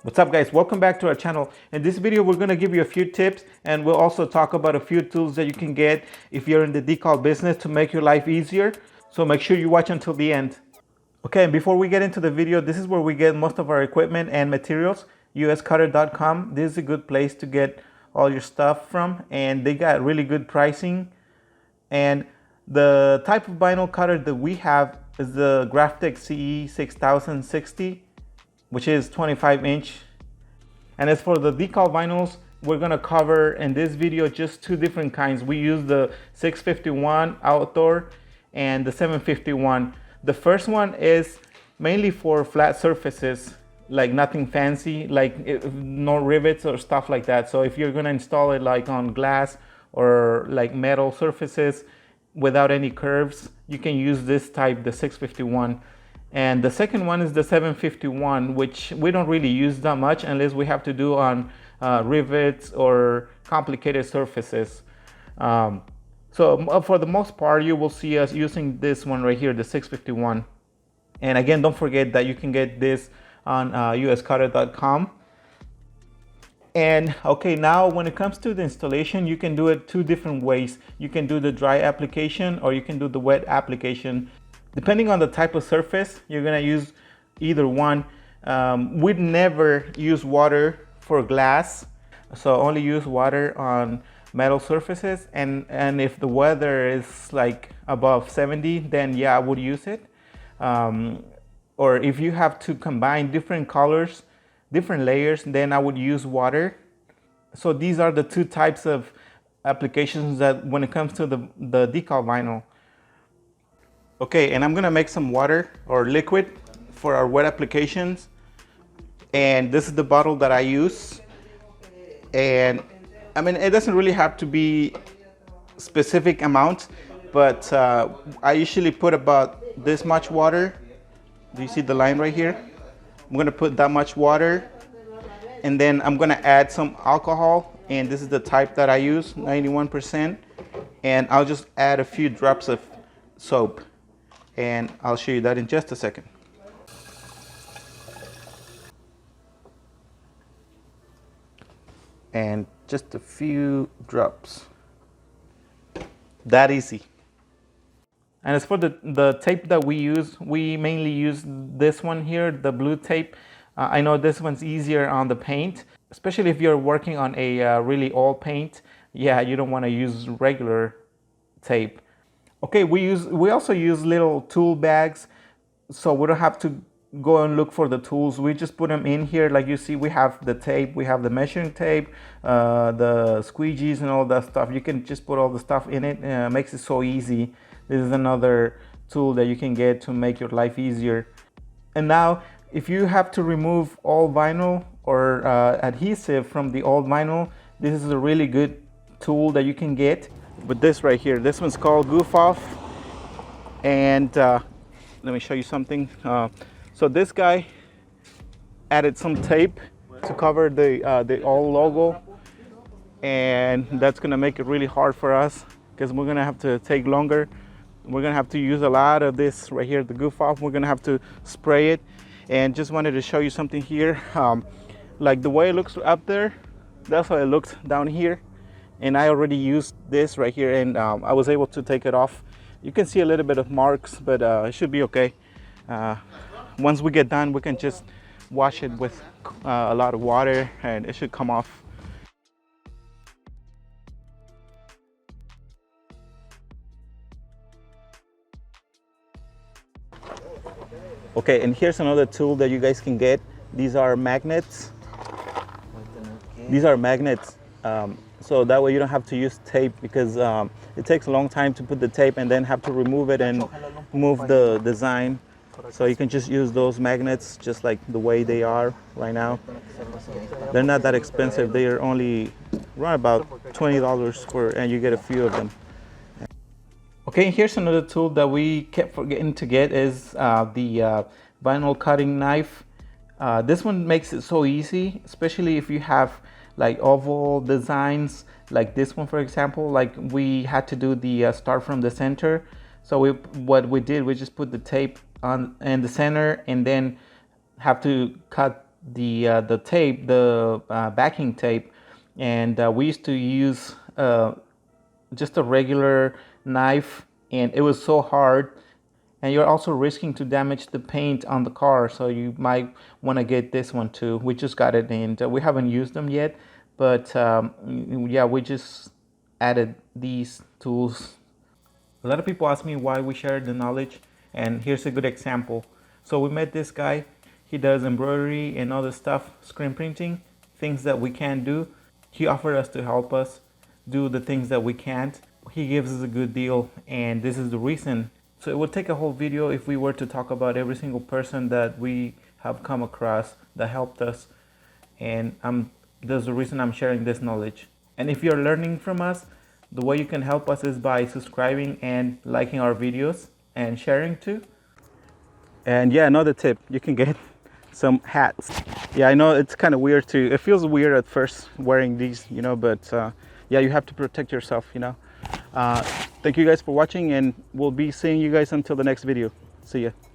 What's up guys, welcome back to our channel. In this video we're going to give you a few tips, and we'll also talk about a few tools that you can get if you're in the decal business to make your life easier. So make sure you watch until the end. Okay, and before we get into the video, this is where we get most of our equipment and materials. uscutter.com. This is a good place to get all your stuff from, and they got really good pricing. And the type of vinyl cutter that we have is the Graphtec CE 6060, which is 25-inch. And as for the decal vinyls, we're gonna cover in this video just two different kinds. We use the 651 outdoor and the 751. The first one is mainly for flat surfaces, like nothing fancy, like no rivets or stuff like that. So if you're gonna install it like on glass or like metal surfaces without any curves, you can use this type, the 651. And the second one is the 751, which we don't really use that much unless we have to do on rivets or complicated surfaces. So for the most part, you will see us using this one right here, the 651. And again, don't forget that you can get this on uscutter.com. And okay, now when it comes to the installation, you can do it two different ways. You can do the dry application or you can do the wet application. Depending on the type of surface, you're gonna use either one. We'd never use water for glass, so only use water on metal surfaces. And if the weather is like above 70, then yeah, I would use it. Or if you have to combine different colors, different layers, then I would use water. So these are the two types of applications that when it comes to the decal vinyl. Okay, and I'm gonna make some water or liquid for our wet applications. And this is the bottle that I use. And I mean, it doesn't really have to be specific amount, but I usually put about this much water. Do you see the line right here? I'm gonna put that much water, and then I'm gonna add some alcohol, and this is the type that I use, 91%. And I'll just add a few drops of soap, and I'll show you that in just a second. And just a few drops. That easy. And as for the tape that we use, we mainly use this one here, the blue tape. I know this one's easier on the paint, especially if you're working on a really old paint. Yeah, you don't want to use regular tape. Okay, we also use little tool bags, so we don't have to go and look for the tools. We just put them in here. Like you see, we have the tape, we have the measuring tape, the squeegees and all that stuff. You can just put all the stuff in it. Makes it so easy. This is another tool that you can get to make your life easier. And now, if you have to remove all vinyl or adhesive from the old vinyl, this is a really good tool that you can get with this right here. This one's called Goof Off. And let me show you something. So this guy added some tape to cover the old logo, and that's gonna make it really hard for us because we're gonna have to take longer. We're gonna have to use a lot of this right here, the Goof Off. We're gonna have to spray it. And just wanted to show you something here. Like the way it looks up there, that's how it looked down here. And I already used this right here, and I was able to take it off. You can see a little bit of marks, but it should be okay. Once we get done, we can just wash it with a lot of water, and it should come off. Okay, and here's another tool that you guys can get. These are magnets. These are magnets. So that way you don't have to use tape, because it takes a long time to put the tape and then have to remove it and move the design. So you can just use those magnets just like the way they are right now. They're not that expensive. They are only around about $20 and you get a few of them. Okay, here's another tool that we kept forgetting to get is the vinyl cutting knife. This one makes it so easy, especially if you have like oval designs like this one, for example. Like we had to do the start from the center. So what we did, we just put the tape on in the center and then have to cut the tape, the backing tape, and we used to use just a regular knife, and it was so hard. And you're also risking to damage the paint on the car, so you might want to get this one too. We just got it, and we haven't used them yet, but yeah, we just added these tools. A lot of people ask me why we share the knowledge, and here's a good example. So we met this guy. He does embroidery and other stuff, screen printing, things that we can't do. He offered us to help us do the things that we can't. He gives us a good deal, and this is the reason. So it would take a whole video if we were to talk about every single person that we have come across that helped us, and there's the reason I'm sharing this knowledge. And if you're learning from us, the way you can help us is by subscribing and liking our videos and sharing too. And yeah, another tip, you can get some hats. Yeah, I know it's kind of weird too. It feels weird at first wearing these, you know, but yeah, you have to protect yourself, you know. Thank you guys for watching, and we'll be seeing you guys until the next video. See ya.